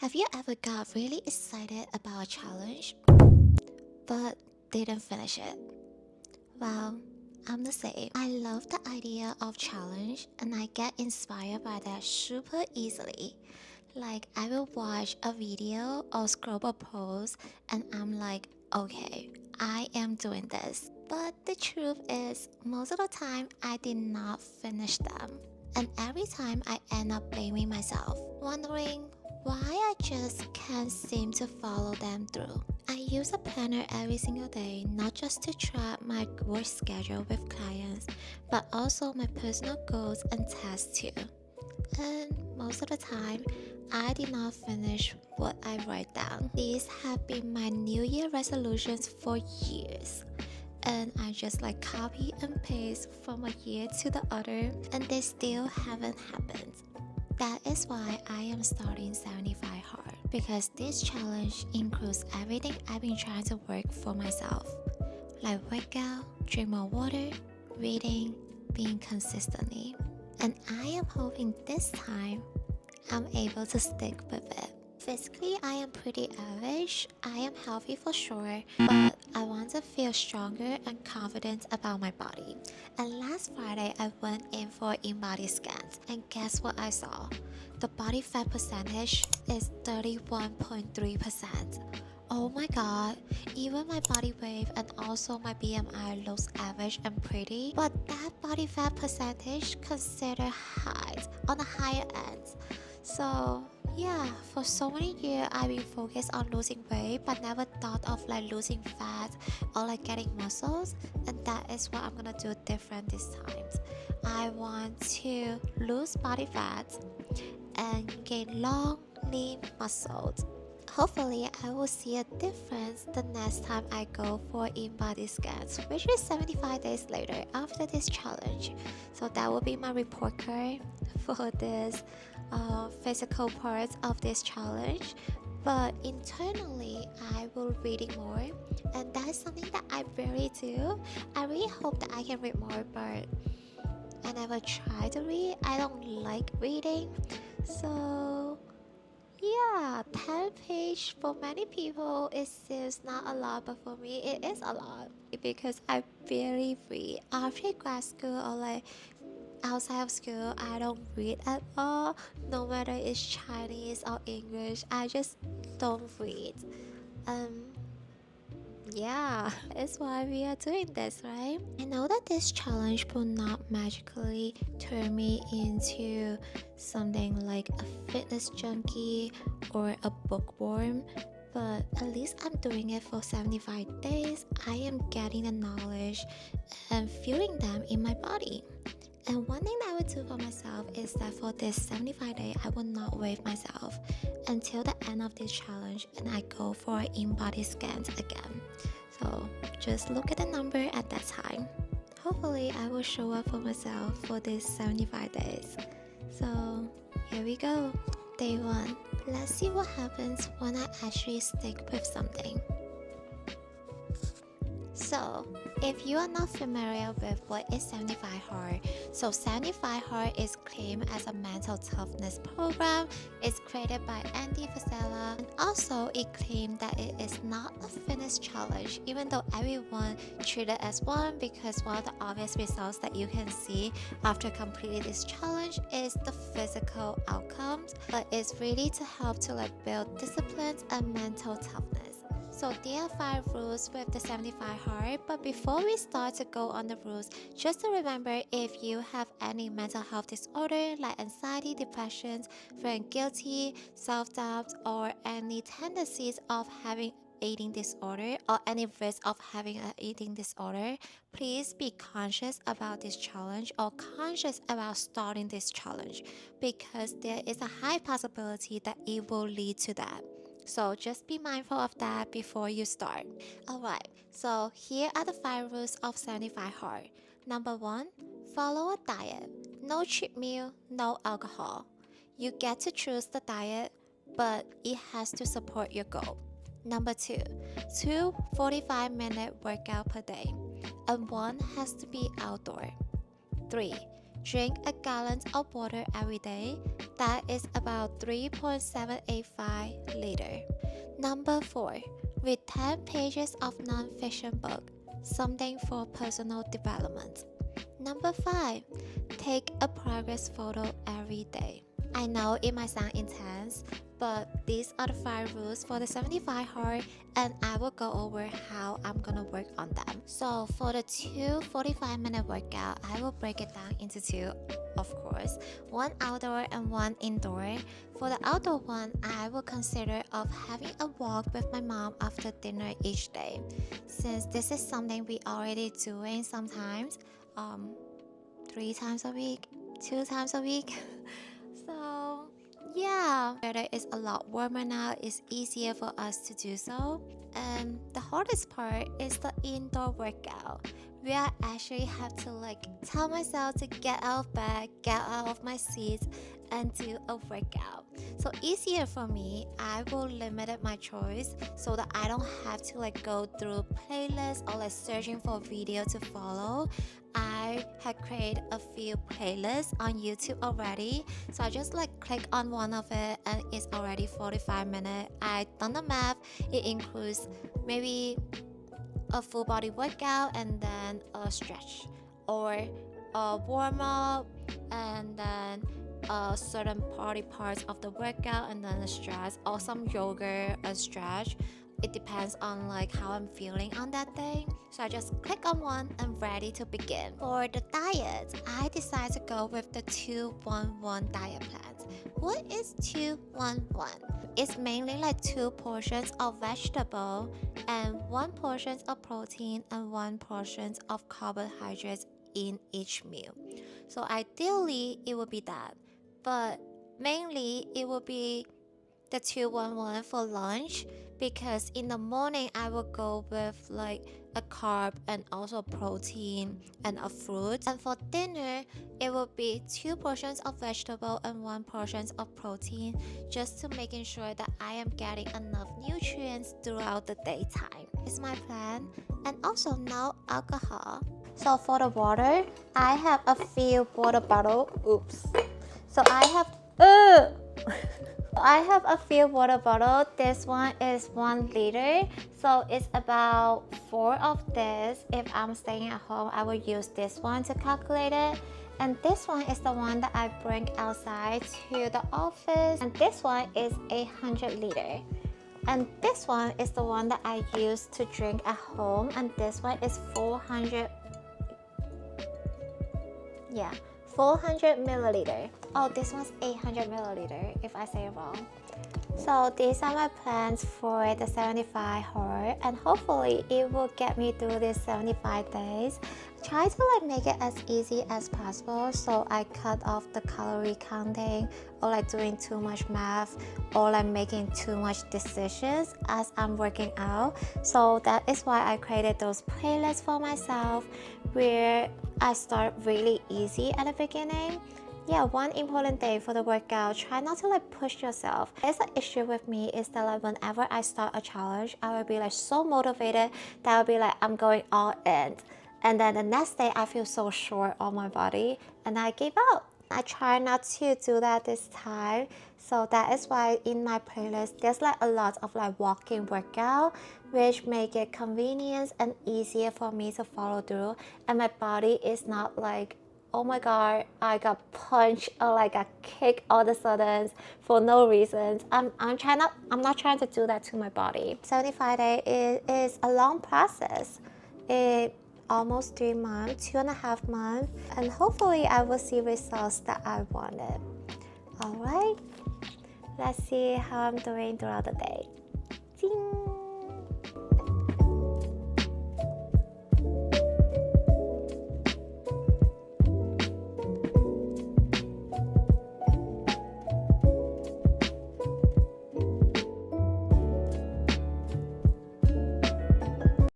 Have you ever got really excited about a challenge, but didn't finish it? Well, I'm the same. I love the idea of challenge and I get inspired by that super easily. Like, I will watch a video or scroll a post and I'm like, okay, I am doing this. But the truth is, most of the time, I did not finish them. And every time I end up blaming myself, wondering why I just can't seem to follow them through. I use a planner every single day, not just to track my work schedule with clients, but also my personal goals and tasks too. And most of the time, I did not finish what I write down. These have been my New Year resolutions for years. And I just like copy and paste from a year to the other, and they still haven't happened. That is why I am starting 75 hard, because this challenge includes everything I've been trying to work for myself, like workout, drink more water, reading, being consistently. And I am hoping this time I'm able to stick with it. Physically, I am pretty average. I am healthy for sure, but I want to feel stronger and confident about my body. And last Friday, I went in for in-body scans, and guess what I saw? The body fat percentage is 31.3%. Oh my god, even my body weight and also my BMI looks average and pretty, but that body fat percentage considered high, on the higher end. So yeah, for so many years I've been focused on losing weight but never thought of like losing fat or like getting muscles, and that is what I'm gonna do different this time. I want to lose body fat and gain long, lean muscles. Hopefully, I will see a difference the next time I go for in-body scans, which is 75 days later after this challenge. So that will be my report card for this physical part of this challenge. But internally, I will reading more, and that is something that I really do. I really hope that I can read more, but I never try to read. I don't like reading, so yeah, 10 page for many people it seems not a lot, but for me it is a lot because I barely read. After grad school or like outside of school, I don't read at all. No matter it's Chinese or English, I just don't read. Um, yeah, that's why we are doing this, right? I know that this challenge will not magically turn me into something like a fitness junkie or a bookworm, but at least I'm doing it for 75 days. I am getting the knowledge and feeling them in my body. And one thing that I would do for myself is that for this 75 day, I will not weigh myself until the end of this challenge and I go for in-body scans again. So just look at the number at that time. Hopefully I will show up for myself for this 75 days. So here we go. Day 1. Let's see what happens when I actually stick with something. So, if you are not familiar with what is 75 Hard, so 75 Hard is claimed as a mental toughness program. It's created by Andy Frisella, and also it claimed that it is not a fitness challenge, even though everyone treat it as one, because one of the obvious results that you can see after completing this challenge is the physical outcomes, but it's really to help to like build disciplines and mental toughness. So there are 5 rules with the 75 hard, but before we start to go on the rules, just to remember, if you have any mental health disorder like anxiety, depression, feeling guilty, self-doubt, or any tendencies of having eating disorder or any risk of having an eating disorder, please be conscious about this challenge or conscious about starting this challenge, because there is a high possibility that it will lead to that. So just be mindful of that before you start. Alright, so here are the 5 rules of 75 hard. Number 1, follow a diet. No cheat meal, no alcohol. You get to choose the diet, but it has to support your goal. Number 2, 2 45-minute workout per day, and one has to be outdoor. 3, Drink a gallon of water every day. That is about 3.785 liter. Number 4. Read 10 pages of non-fiction book, something for personal development. Number 5. Take a progress photo every day. I know it might sound intense, but these are the 5 rules for the 75 hard, and I will go over how I'm gonna work on them. So for the 2 45-minute workout, I will break it down into 2, of course, 1 outdoor and 1 indoor. For the outdoor one, I will consider of having a walk with my mom after dinner each day, since this is something we already doing sometimes, 3 times a week, 2 times a week. So yeah, weather is a lot warmer now. It's easier for us to do so. And the hardest part is the indoor workout, where I actually have to tell myself to get out of bed, get out of my seat, and do a workout. So easier for me, I will limit my choice so that I don't have to go through playlists or searching for a video to follow. I had created a few playlists on YouTube already, so I just click on one of it and it's already 45 minutes. I done the math. It includes maybe a full body workout and then a stretch, or a warm up and then certain parts of the workout and then a stretch, or some yoga and stretch. It depends on how I'm feeling on that day. So I just click on one and ready to begin. For the diet, I decided to go with the 2-1-1 diet plan. What is 2-1-1? It's mainly 2 portions of vegetable and 1 portion of protein and 1 portion of carbohydrates in each meal. So ideally it would be that, but mainly it will be the 2-1-1 for lunch, because in the morning I will go with a carb and also protein and a fruit, and for dinner it will be 2 portions of vegetable and 1 portion of protein, just to making sure that I am getting enough nutrients throughout the daytime. It's my plan. And also no alcohol. So for the water, I have a few water bottle. Oops. So I have a few water bottles. This one is 1 liter, so it's about 4 of this. If I'm staying at home, I will use this one to calculate it. And this one is the one that I bring outside to the office. And this one is 800 liter. And this one is the one that I use to drink at home. And this one is 400 milliliter. Oh, this one's 800 milliliter if I say it wrong. So these are my plans for the 75 hard, and hopefully it will get me through these 75 days. Try to make it as easy as possible, so I cut off the calorie counting or doing too much math or making too much decisions as I'm working out. So that is why I created those playlists for myself, where I start really easy at the beginning. Yeah, one important thing for the workout, try not to push yourself. There's an issue with me is that whenever I start a challenge, I will be so motivated that I'll be I'm going all in. And then the next day I feel so sore on my body and I give up. I try not to do that this time. So that is why in my playlist there's a lot of walking workout, which make it convenient and easier for me to follow through, and my body is not oh my god, I got punched or got kicked all of a sudden for no reason. I'm not trying to do that to my body. 75 days is a long process. It almost 3 months, 2.5 months, and hopefully I will see results that I wanted. Alright, let's see how I'm doing throughout the day.